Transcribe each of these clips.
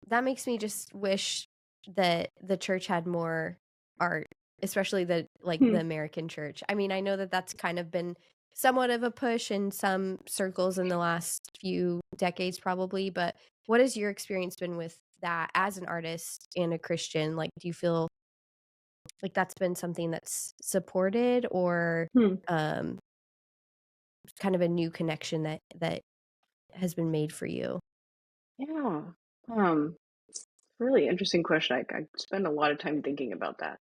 that makes me just wish that the church had more art, especially the Hmm. American church. I mean, I know that that's kind of been somewhat of a push in some circles in the last few decades probably, but what has your experience been with that as an artist and a Christian? Like, do you feel like that's been something that's supported or, Hmm. um, kind of a new connection that has been made for you? Yeah. It's a really interesting question. I spend a lot of time thinking about that.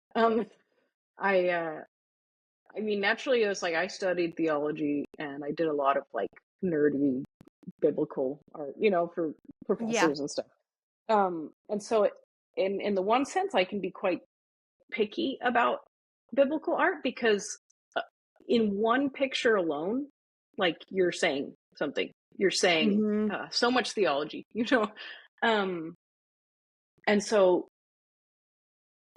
I I mean, naturally, it was like I studied theology and I did a lot of like nerdy biblical art, for Yeah. professors and stuff. And so in the one sense, I can be quite picky about biblical art because uh, in one picture alone, like you're saying something, you're saying Mhm. so much theology, Um, and so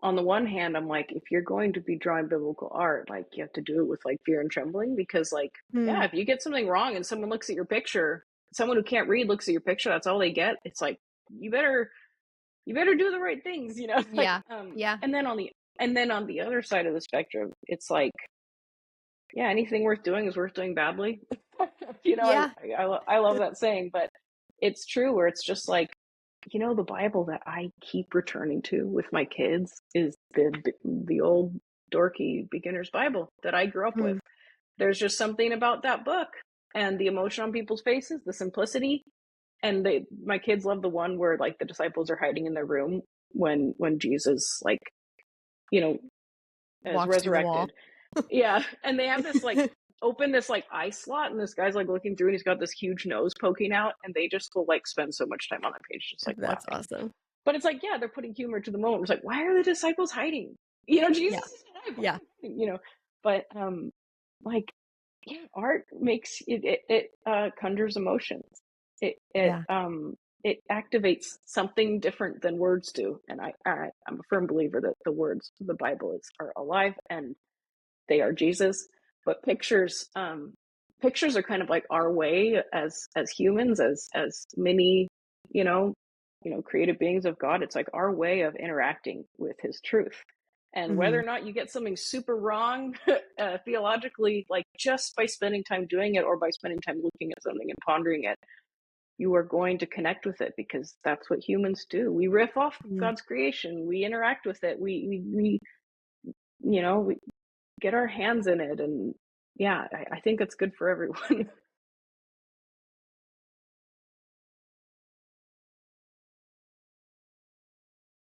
on the one hand, I'm like, if you're going to be drawing biblical art, like you have to do it with like fear and trembling because like, yeah, Mm. if you get something wrong and someone looks at your picture, someone who can't read looks at your picture, that's all they get. It's like, you better you better do the right things, like Yeah. Yeah. and then on the other side of the spectrum, it's like, yeah, anything worth doing is worth doing badly. Yeah. I love that saying, but it's true where it's just like, the Bible that I keep returning to with my kids is the old dorky beginner's Bible that I grew up with. Mm. There's just something about that book and the emotion on people's faces, the simplicity, and my kids love the one where like the disciples are hiding in their room when Jesus like, you know, is Walks through the wall. resurrected. Yeah, and they have this like open this like eye slot, and this guy's like looking through, and he's got this huge nose poking out, and they just will like spend so much time on that page, just like That's laughing. awesome. But it's like, yeah, they're putting humor to the moment. It's like, why are the disciples hiding? Yeah. Jesus is alive. Why are Yeah. they hiding? But like, yeah, art makes it conjures emotions. Yeah. It activates something different than words do, and I'm a firm believer that the words of the Bible are alive and they are Jesus. But pictures are kind of like our way as humans, as many, you know, creative beings of God. It's like our way of interacting with His truth. And whether Mhm. or not you get something super wrong theologically, like just by spending time doing it or by spending time looking at something and pondering it, you are going to connect with it because that's what humans do. We riff off Mhm. God's creation. We interact with it. We get our hands in it, and yeah, I think it's good for everyone.